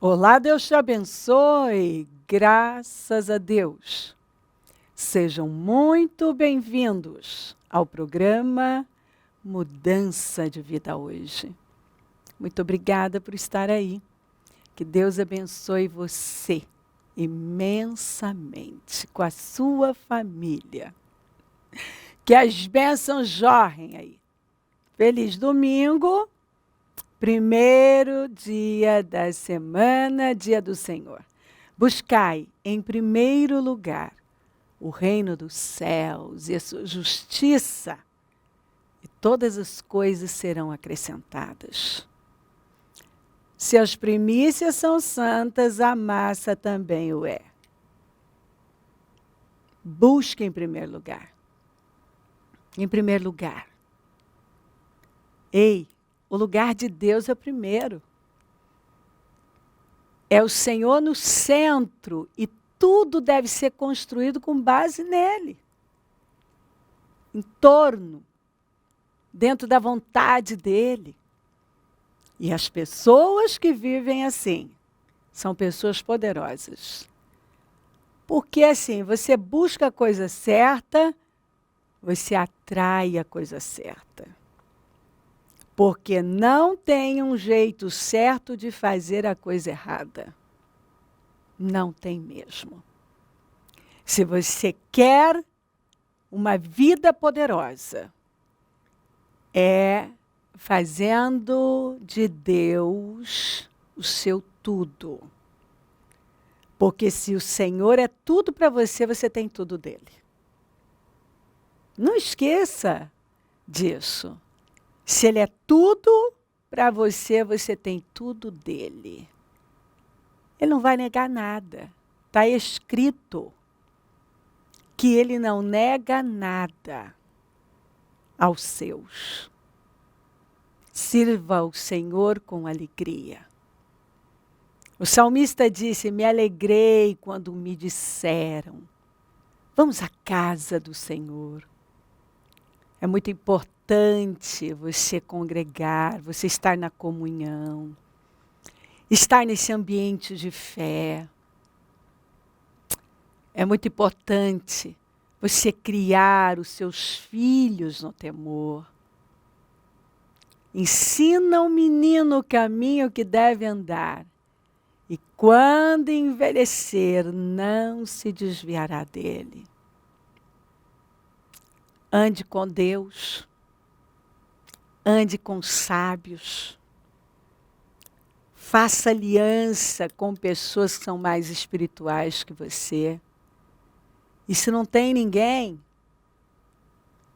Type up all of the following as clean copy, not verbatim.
Olá, Deus te abençoe. Graças a Deus. Sejam muito bem-vindos ao programa Mudança de Vida Hoje. Muito obrigada por estar aí. Que Deus abençoe você imensamente com a sua família. Que as bênçãos jorrem aí. Feliz domingo. Primeiro dia da semana, dia do Senhor. Buscai, em primeiro lugar, o reino dos céus e a sua justiça, e todas as coisas serão acrescentadas. Se as primícias são santas, a massa também o é. Busque em primeiro lugar. Em primeiro lugar. Ei! O lugar de Deus é o primeiro. É o Senhor no centro e tudo deve ser construído com base nele. Em torno, dentro da vontade dele. E as pessoas que vivem assim são pessoas poderosas. Porque assim, você busca a coisa certa, você atrai a coisa certa. Porque não tem um jeito certo de fazer a coisa errada. Não tem mesmo. Se você quer uma vida poderosa, é fazendo de Deus o seu tudo. Porque se o Senhor é tudo para você, você tem tudo dele. Não esqueça disso. Se ele é tudo para você, você tem tudo dele. Ele não vai negar nada. Está escrito que ele não nega nada aos seus. Sirva ao Senhor com alegria. O salmista disse, me alegrei quando me disseram, vamos à casa do Senhor. É muito importante você congregar, você estar na comunhão, estar nesse ambiente de fé. É muito importante você criar os seus filhos no temor. Ensina o menino o caminho que deve andar, e quando envelhecer, não se desviará dele. Ande com Deus, ande com sábios, faça aliança com pessoas que são mais espirituais que você. E se não tem ninguém,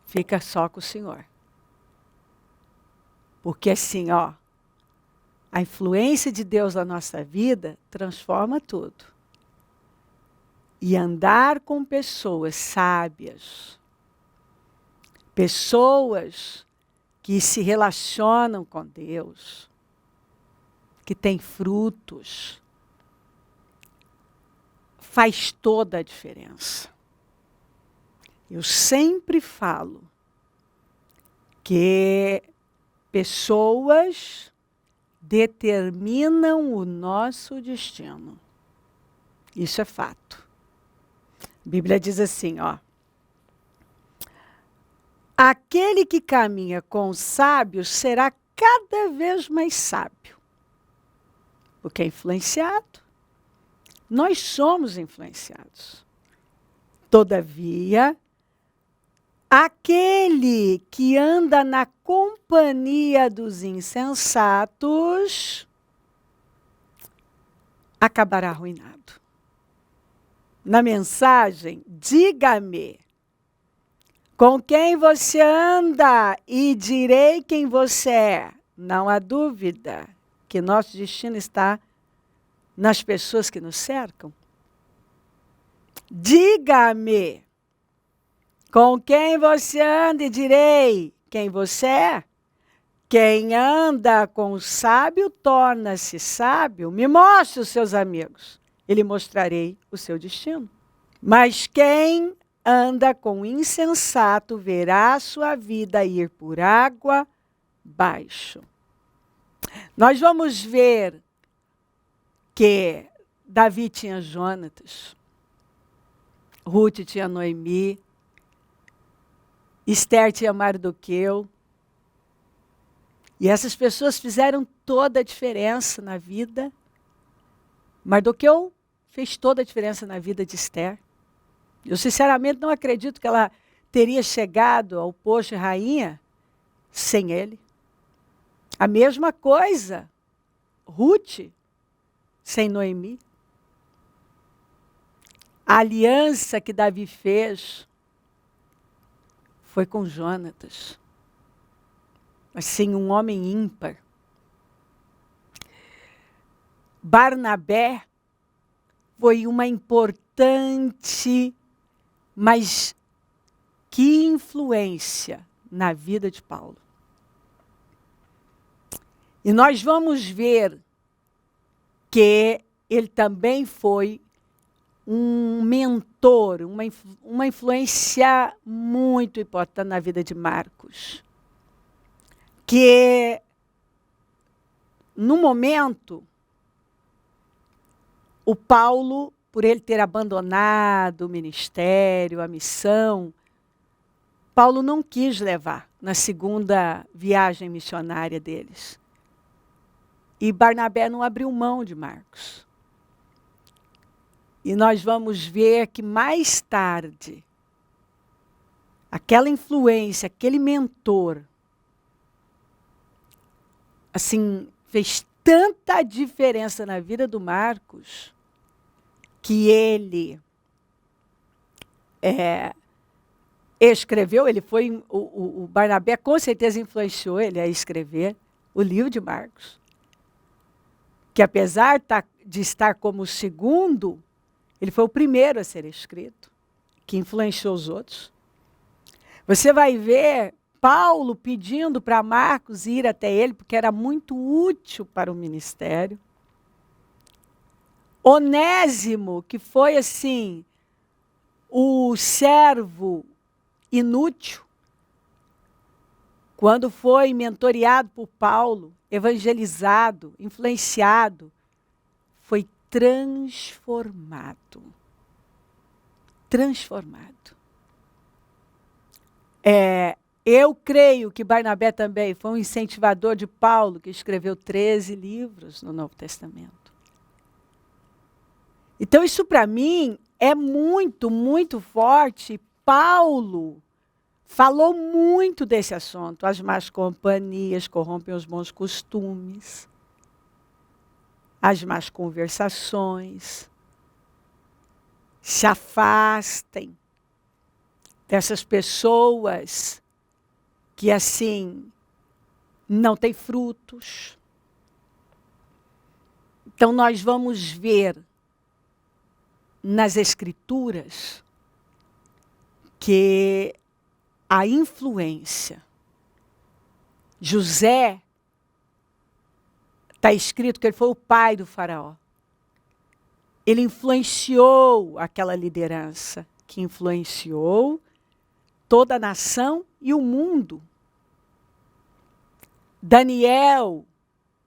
fica só com o Senhor. Porque assim, a influência de Deus na nossa vida transforma tudo. E andar com pessoas sábias, pessoas que se relacionam com Deus, que têm frutos, faz toda a diferença. Eu sempre falo que pessoas determinam o nosso destino. Isso é fato. A Bíblia diz assim, aquele que caminha com os sábios será cada vez mais sábio. Porque é influenciado. Nós somos influenciados. Todavia, aquele que anda na companhia dos insensatos acabará arruinado. Na mensagem, diga-me com quem você anda e direi quem você é. Não há dúvida que nosso destino está nas pessoas que nos cercam. Diga-me com quem você anda e direi quem você é. Quem anda com o sábio torna-se sábio. Me mostre os seus amigos. E lhe mostrarei o seu destino. Mas quem anda com o insensato verá a sua vida ir por água abaixo. Nós vamos ver que Davi tinha Jonatas, Ruth tinha Noemi, Esther tinha Mardoqueu. E essas pessoas fizeram toda a diferença na vida. Mardoqueu fez toda a diferença na vida de Esther. Eu, sinceramente, não acredito que ela teria chegado ao posto de rainha sem ele. A mesma coisa, Ruth, sem Noemi. A aliança que Davi fez foi com Jonatas. Assim, um homem ímpar. Barnabé foi uma importante, mas que influência na vida de Paulo. E nós vamos ver que ele também foi um mentor, uma influência muito importante na vida de Marcos. Que, no momento, o Paulo, por ele ter abandonado o ministério, a missão, Paulo não quis levar na segunda viagem missionária deles. E Barnabé não abriu mão de Marcos. E nós vamos ver que mais tarde, aquela influência, aquele mentor, assim, fez tanta diferença na vida do Marcos, que ele escreveu, o Barnabé com certeza influenciou ele a escrever o livro de Marcos. Que apesar de estar como o segundo, ele foi o primeiro a ser escrito, que influenciou os outros. Você vai ver Paulo pedindo para Marcos ir até ele, porque era muito útil para o ministério. Onésimo, que foi assim, o servo inútil, quando foi mentoreado por Paulo, evangelizado, influenciado, foi transformado. Transformado. Eu creio que Barnabé também foi um incentivador de Paulo, que escreveu 13 livros no Novo Testamento. Então, isso para mim é muito, muito forte. Paulo falou muito desse assunto. As más companhias corrompem os bons costumes. As más conversações. Se afastem dessas pessoas que, assim, não têm frutos. Então, nós vamos ver nas Escrituras que a influência. José, está escrito que ele foi o pai do faraó. Ele influenciou aquela liderança, que influenciou toda a nação e o mundo. Daniel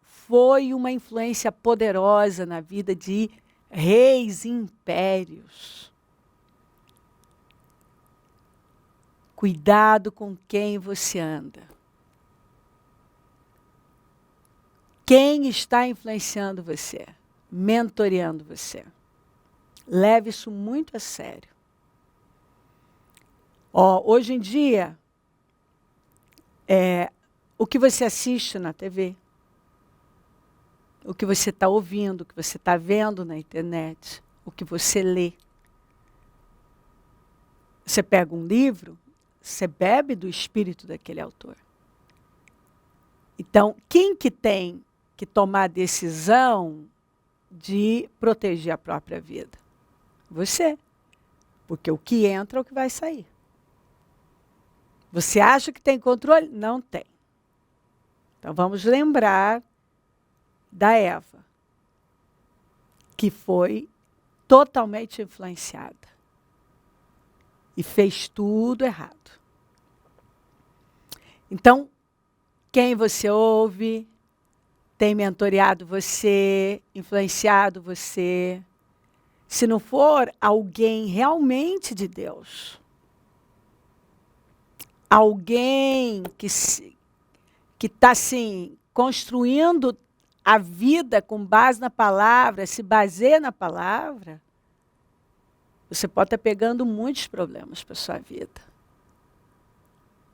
foi uma influência poderosa na vida de reis e impérios. Cuidado com quem você anda. Quem está influenciando você, mentoreando você. Leve isso muito a sério. Hoje em dia, o que você assiste na TV, o que você está ouvindo, o que você está vendo na internet, o que você lê. Você pega um livro, você bebe do espírito daquele autor. Então, quem que tem que tomar a decisão de proteger a própria vida? Você. Porque o que entra é o que vai sair. Você acha que tem controle? Não tem. Então, vamos lembrar da Eva, que foi totalmente influenciada e fez tudo errado. Então, quem você ouve, tem mentoreado você, influenciado você, se não for alguém realmente de Deus, alguém que está assim, construindo a vida com base na palavra, se baseia na palavra, você pode estar pegando muitos problemas para a sua vida.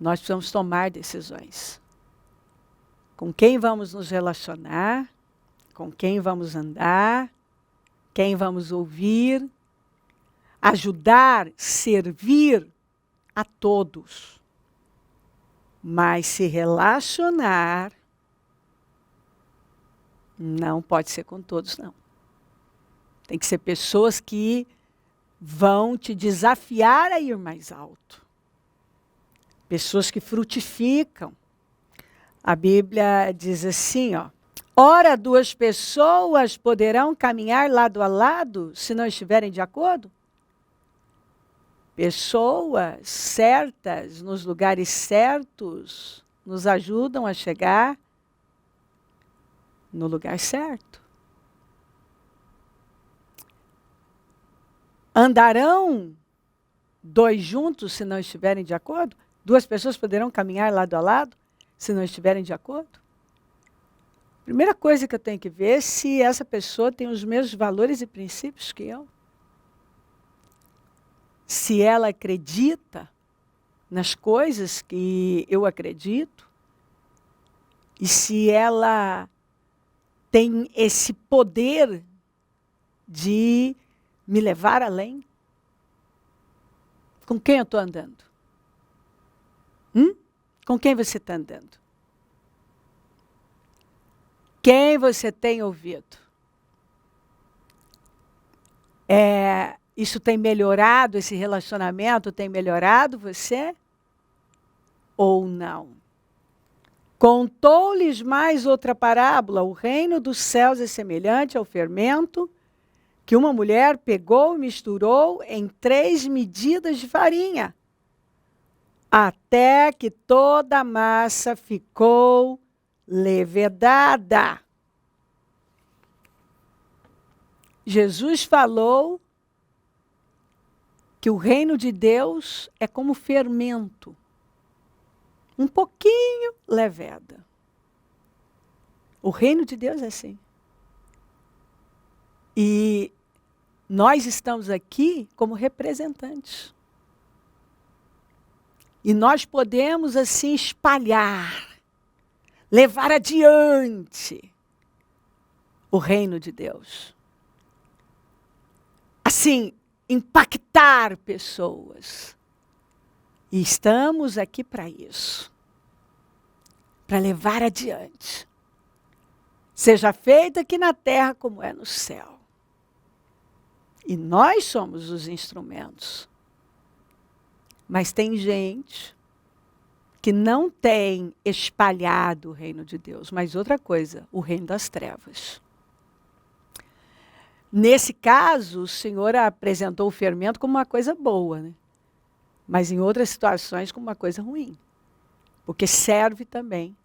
Nós precisamos tomar decisões. Com quem vamos nos relacionar, com quem vamos andar, quem vamos ouvir, ajudar, servir a todos. Mas se relacionar, não pode ser com todos, não. Tem que ser pessoas que vão te desafiar a ir mais alto. Pessoas que frutificam. A Bíblia diz assim, ó. Ora, duas pessoas poderão caminhar lado a lado se não estiverem de acordo? Pessoas certas, nos lugares certos, nos ajudam a chegar no lugar certo. Andarão dois juntos se não estiverem de acordo? Duas pessoas poderão caminhar lado a lado se não estiverem de acordo? Primeira coisa que eu tenho que ver é se essa pessoa tem os mesmos valores e princípios que eu. Se ela acredita nas coisas que eu acredito. E se ela tem esse poder de me levar além. Com quem eu estou andando? Com quem você está andando? Quem você tem ouvido? Isso tem melhorado, esse relacionamento tem melhorado você? Ou não? Contou-lhes mais outra parábola. O reino dos céus é semelhante ao fermento que uma mulher pegou e misturou em 3 medidas de farinha, até que toda a massa ficou levedada. Jesus falou que o reino de Deus é como fermento. Um pouquinho leveda. O reino de Deus é assim. E nós estamos aqui como representantes. E nós podemos assim espalhar, levar adiante o reino de Deus. Assim, impactar pessoas. E estamos aqui para isso. Para levar adiante. Seja feito aqui na terra como é no céu. E nós somos os instrumentos. Mas tem gente que não tem espalhado o reino de Deus. Mas outra coisa, o reino das trevas. Nesse caso, o Senhor apresentou o fermento como uma coisa boa, né? Mas em outras situações como uma coisa ruim. Porque serve também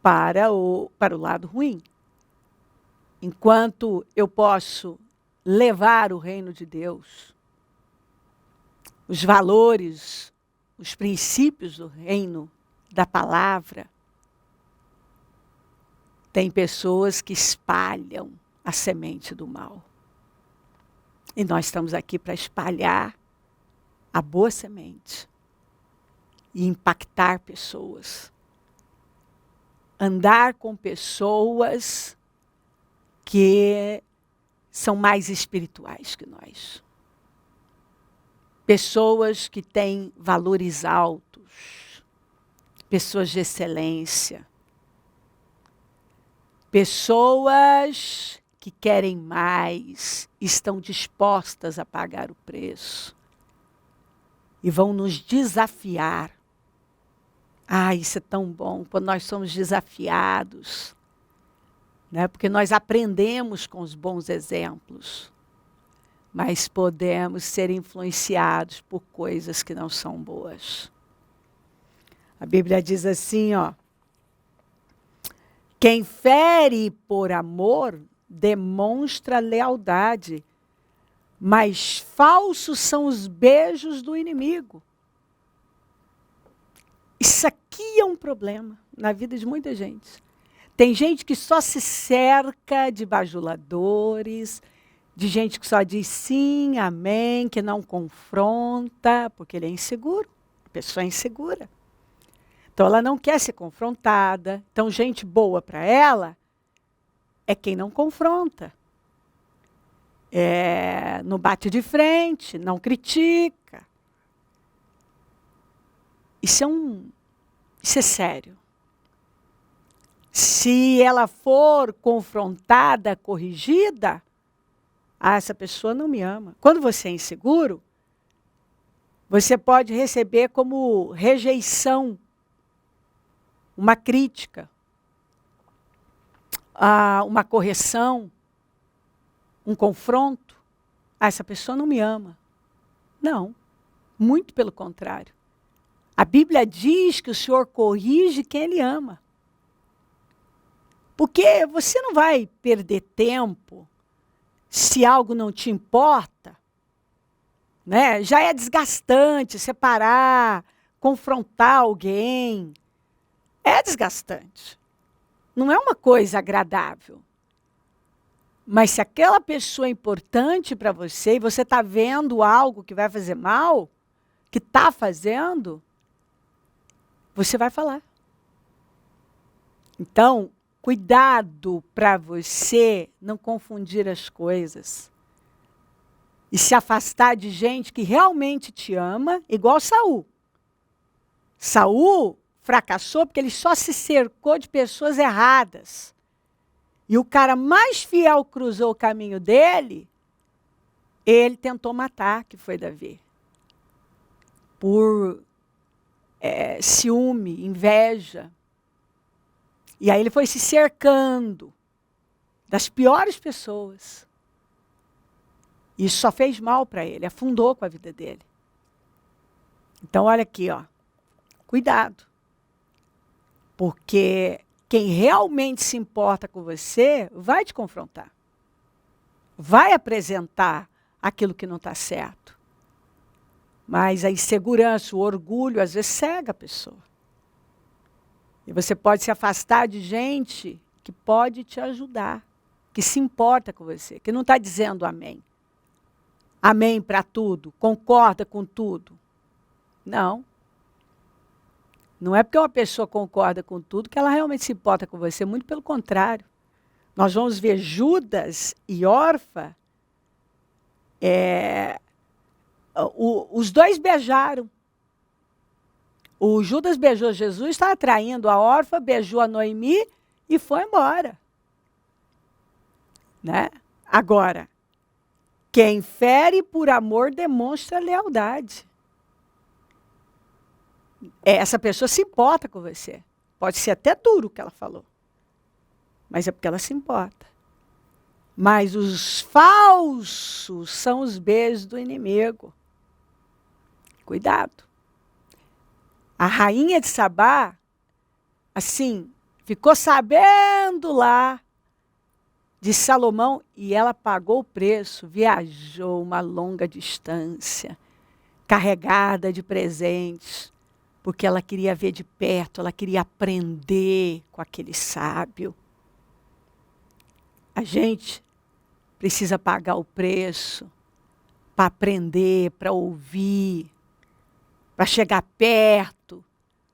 para o lado ruim. Enquanto eu posso levar o reino de Deus, os valores, os princípios do reino, da palavra, tem pessoas que espalham a semente do mal. E nós estamos aqui para espalhar a boa semente e impactar pessoas. Andar com pessoas que são mais espirituais que nós. Pessoas que têm valores altos. Pessoas de excelência. Pessoas que querem mais, estão dispostas a pagar o preço. E vão nos desafiar. Isso é tão bom, quando nós somos desafiados. Né? Porque nós aprendemos com os bons exemplos. Mas podemos ser influenciados por coisas que não são boas. A Bíblia diz assim, ó. Quem fere por amor demonstra lealdade, mas falsos são os beijos do inimigo. Isso aqui é um problema na vida de muita gente. Tem gente que só se cerca de bajuladores, de gente que só diz sim, amém, que não confronta, porque ele é inseguro. A pessoa é insegura. Então, ela não quer ser confrontada. Então, gente boa para ela é quem não confronta. Não bate de frente, não critica. Isso é sério. Se ela for confrontada, corrigida, essa pessoa não me ama. Quando você é inseguro, você pode receber como rejeição uma crítica, uma correção, um confronto. Essa pessoa não me ama. Não, muito pelo contrário. A Bíblia diz que o Senhor corrige quem Ele ama. Porque você não vai perder tempo se algo não te importa. Né? Já é desgastante separar, confrontar alguém. É desgastante. Não é uma coisa agradável. Mas se aquela pessoa é importante para você e você está vendo algo que vai fazer mal, que está fazendo, você vai falar. Então, cuidado para você não confundir as coisas. E se afastar de gente que realmente te ama, igual Saul. Saul fracassou porque ele só se cercou de pessoas erradas. E o cara mais fiel cruzou o caminho dele, ele tentou matar, que foi Davi. Por ciúme, inveja. E aí ele foi se cercando das piores pessoas. Isso só fez mal para ele, afundou com a vida dele. Então, olha aqui, ó. Cuidado. Porque quem realmente se importa com você vai te confrontar. Vai apresentar aquilo que não está certo. Mas a insegurança, o orgulho, às vezes cega a pessoa. E você pode se afastar de gente que pode te ajudar, que se importa com você, que não está dizendo amém. Amém para tudo, concorda com tudo. Não. Não é porque uma pessoa concorda com tudo que ela realmente se importa com você, muito pelo contrário. Nós vamos ver Judas e Orfa, os dois beijaram. O Judas beijou Jesus, estava traindo a Orfa, beijou a Noemi e foi embora. Né? Agora, quem fere por amor demonstra lealdade. Essa pessoa se importa com você. Pode ser até duro o que ela falou. Mas é porque ela se importa. Mas os falsos são os beijos do inimigo. Cuidado. A rainha de Sabá, assim, ficou sabendo lá de Salomão e ela pagou o preço, viajou uma longa distância, carregada de presentes, porque ela queria ver de perto, ela queria aprender com aquele sábio. A gente precisa pagar o preço para aprender, para ouvir, para chegar perto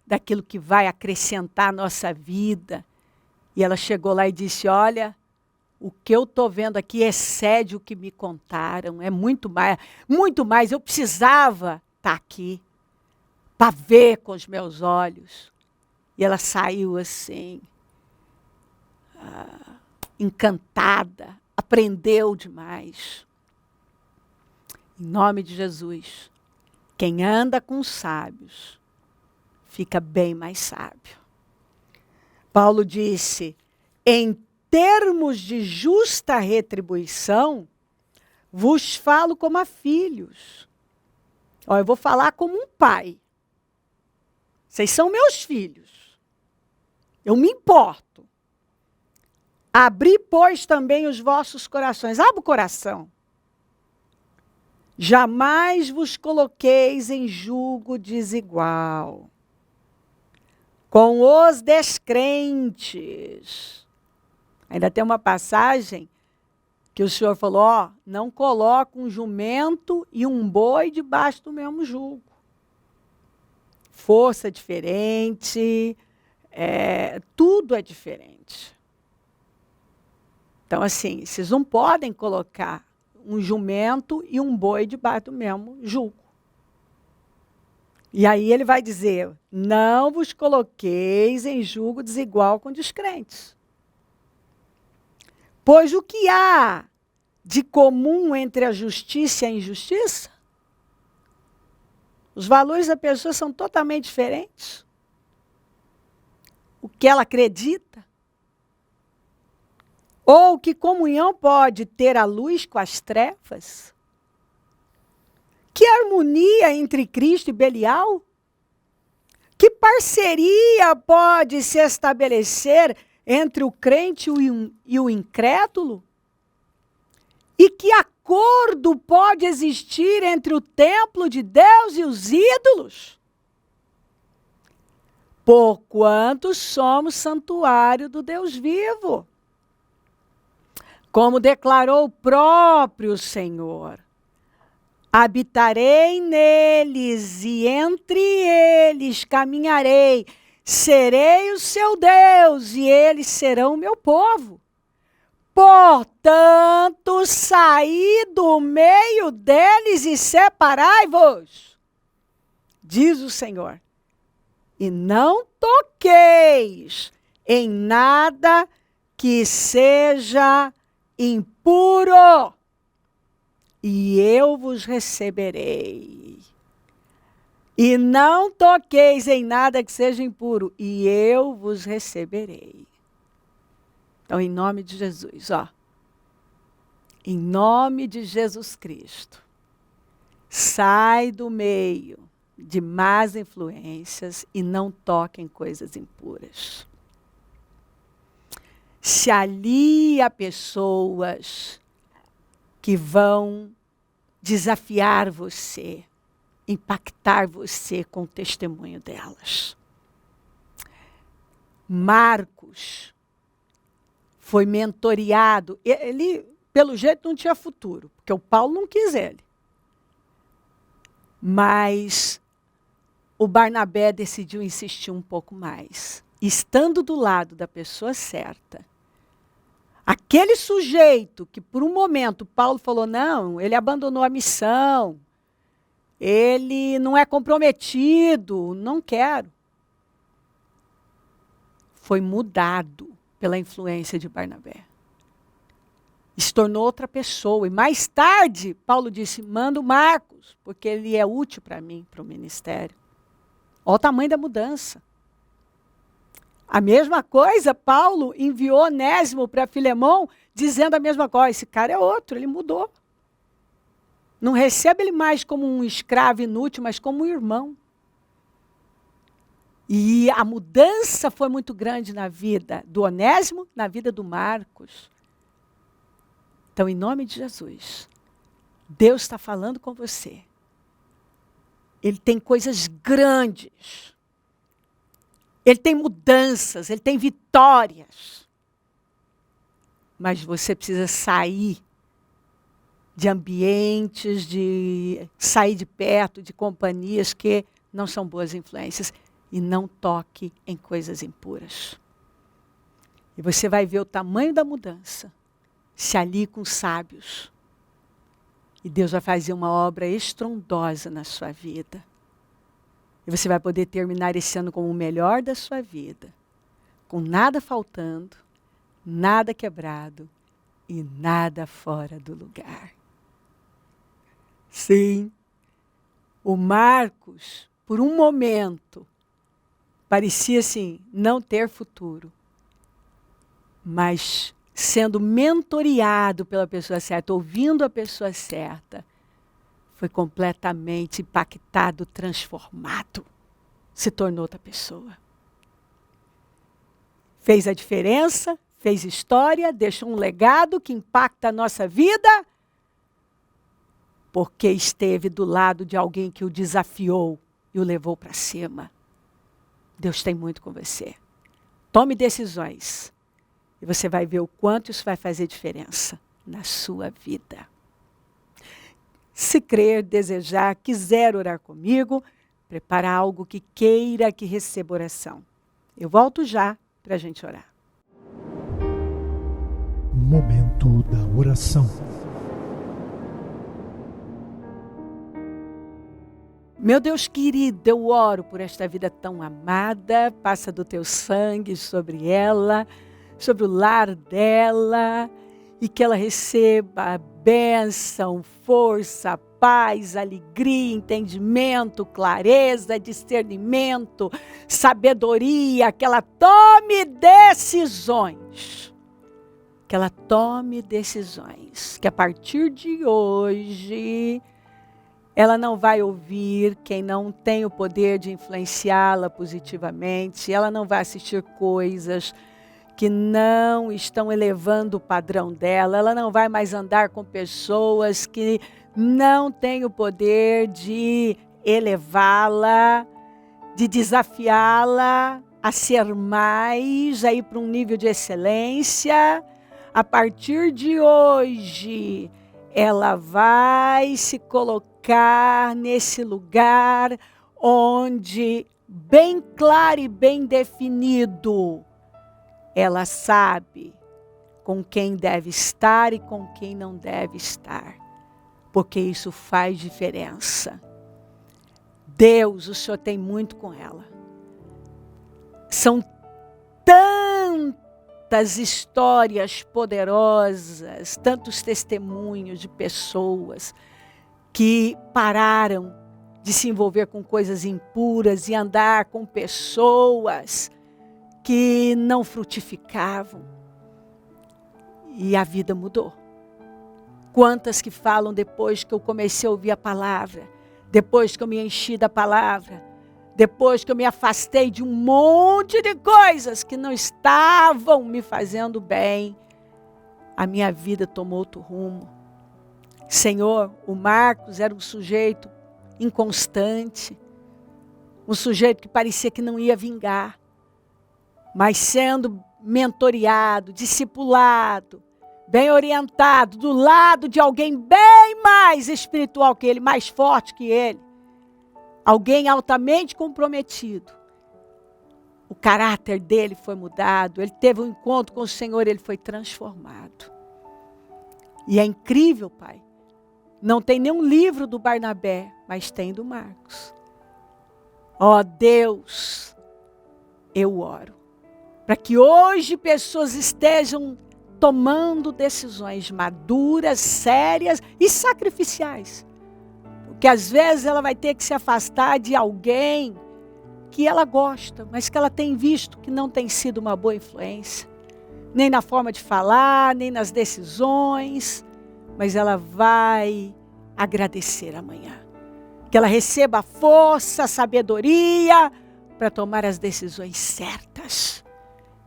daquilo que vai acrescentar a nossa vida. E ela chegou lá e disse, olha, o que eu estou vendo aqui excede o que me contaram, é muito mais, eu precisava estar aqui para ver com os meus olhos. E ela saiu assim, encantada, aprendeu demais. Em nome de Jesus, quem anda com os sábios fica bem mais sábio. Paulo disse, em termos de justa retribuição, vos falo como a filhos. Ó, eu vou falar como um pai. Vocês são meus filhos. Eu me importo. Abri, pois, também os vossos corações. Abra o coração. Jamais vos coloqueis em jugo desigual com os descrentes. Ainda tem uma passagem que o Senhor falou, ó, não coloca um jumento e um boi debaixo do mesmo jugo. Força diferente, tudo é diferente. Então, assim, vocês não podem colocar um jumento e um boi debaixo do mesmo jugo. E aí ele vai dizer, não vos coloqueis em jugo desigual com descrentes. Pois o que há de comum entre a justiça e a injustiça? Os valores da pessoa são totalmente diferentes. O que ela acredita? Ou que comunhão pode ter a luz com as trevas? Que harmonia entre Cristo e Belial? Que parceria pode se estabelecer entre o crente e o incrédulo? E que acordo pode existir entre o templo de Deus e os ídolos? Porquanto somos santuário do Deus vivo. Como declarou o próprio Senhor, habitarei neles e entre eles caminharei, serei o seu Deus e eles serão o meu povo. Portanto, saí do meio deles e separai-vos, diz o Senhor, e não toqueis em nada que seja impuro, e eu vos receberei. E não toqueis em nada que seja impuro, e eu vos receberei. Então, em nome de Jesus, ó. Em nome de Jesus Cristo, sai do meio de más influências e não toque em coisas impuras. Se alie a pessoas que vão desafiar você, impactar você com o testemunho delas. Marcos foi mentoreado. Ele, pelo jeito, não tinha futuro, porque o Paulo não quis ele. Mas o Barnabé decidiu insistir um pouco mais. Estando do lado da pessoa certa, aquele sujeito que, por um momento, Paulo falou, não, ele abandonou a missão, ele não é comprometido, não quero. Foi mudado pela influência de Barnabé. Se tornou outra pessoa. E mais tarde, Paulo disse, manda o Marcos, porque ele é útil para mim, para o ministério. Olha o tamanho da mudança. A mesma coisa, Paulo enviou Onésimo para Filemão, dizendo a mesma coisa. Esse cara é outro, ele mudou. Não recebe ele mais como um escravo inútil, mas como um irmão. E a mudança foi muito grande na vida do Onésimo, na vida do Marcos. Então, em nome de Jesus, Deus está falando com você. Ele tem coisas grandes. Ele tem mudanças, ele tem vitórias. Mas você precisa sair de ambientes, sair de perto de companhias que não são boas influências. E não toque em coisas impuras. E você vai ver o tamanho da mudança. Se alie com sábios. E Deus vai fazer uma obra estrondosa na sua vida. E você vai poder terminar esse ano com o melhor da sua vida. Com nada faltando, nada quebrado e nada fora do lugar. Sim, o Marcos, por um momento, parecia assim, não ter futuro. Mas sendo mentoreado pela pessoa certa, ouvindo a pessoa certa, foi completamente impactado, transformado. Se tornou outra pessoa. Fez a diferença, fez história, deixou um legado que impacta a nossa vida, porque esteve do lado de alguém que o desafiou e o levou para cima. Deus tem muito com você. Tome decisões e você vai ver o quanto isso vai fazer diferença na sua vida. Se crer, desejar, quiser orar comigo, prepara algo que queira que receba oração. Eu volto já para a gente orar. Momento da oração. Meu Deus querido, eu oro por esta vida tão amada, passa do teu sangue sobre ela, sobre o lar dela, e que ela receba a bênção, força, paz, alegria, entendimento, clareza, discernimento, sabedoria, que ela tome decisões. Que ela tome decisões, que a partir de hoje ela não vai ouvir quem não tem o poder de influenciá-la positivamente, ela não vai assistir coisas que não estão elevando o padrão dela, ela não vai mais andar com pessoas que não têm o poder de elevá-la, de desafiá-la a ser mais, a ir para um nível de excelência. A partir de hoje, ela vai se colocar nesse lugar onde, bem claro e bem definido, ela sabe com quem deve estar e com quem não deve estar, porque isso faz diferença. Deus, o Senhor tem muito com ela. São tantas histórias poderosas, tantos testemunhos de pessoas que pararam de se envolver com coisas impuras e andar com pessoas que não frutificavam. E a vida mudou. Quantas que falam depois que eu comecei a ouvir a palavra, depois que eu me enchi da palavra, depois que eu me afastei de um monte de coisas que não estavam me fazendo bem, a minha vida tomou outro rumo. Senhor, o Marcos era um sujeito inconstante, um sujeito que parecia que não ia vingar, mas sendo mentoreado, discipulado, bem orientado, do lado de alguém bem mais espiritual que ele, mais forte que ele, alguém altamente comprometido. O caráter dele foi mudado, ele teve um encontro com o Senhor, ele foi transformado. E é incrível, Pai. Não tem nenhum livro do Barnabé, mas tem do Marcos. Ó Deus, eu oro para que hoje pessoas estejam tomando decisões maduras, sérias e sacrificiais. Porque às vezes ela vai ter que se afastar de alguém que ela gosta, mas que ela tem visto que não tem sido uma boa influência. Nem na forma de falar, nem nas decisões. Mas ela vai agradecer amanhã. Que ela receba a força, a sabedoria para tomar as decisões certas.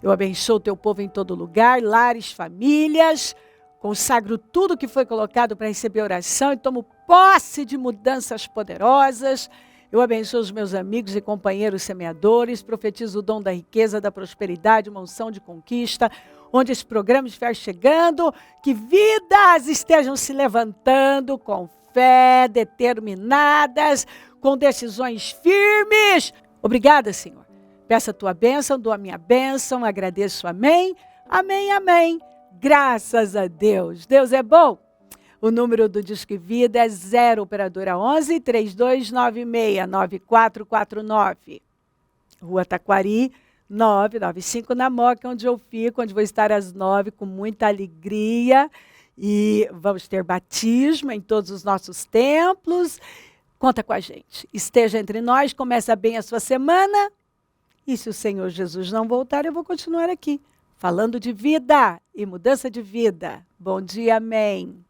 Eu abençoo o teu povo em todo lugar, lares, famílias. Consagro tudo que foi colocado para receber oração e tomo posse de mudanças poderosas. Eu abençoo os meus amigos e companheiros semeadores. Profetizo o dom da riqueza, da prosperidade, uma unção de conquista. Onde esse programa estiver chegando, que vidas estejam se levantando com fé, determinadas, com decisões firmes. Obrigada, Senhor. Peço a tua bênção, dou a minha bênção, agradeço, amém, amém, amém. Graças a Deus. Deus é bom. O número do Disque Vida é 0 operadora 11 3296 9449. Rua Taquari, 995 na Moca, onde eu fico, onde vou estar às 9 com muita alegria. E vamos ter batismo em todos os nossos templos. Conta com a gente. Esteja entre nós, começa bem a sua semana. E se o Senhor Jesus não voltar, eu vou continuar aqui, falando de vida e mudança de vida. Bom dia, amém.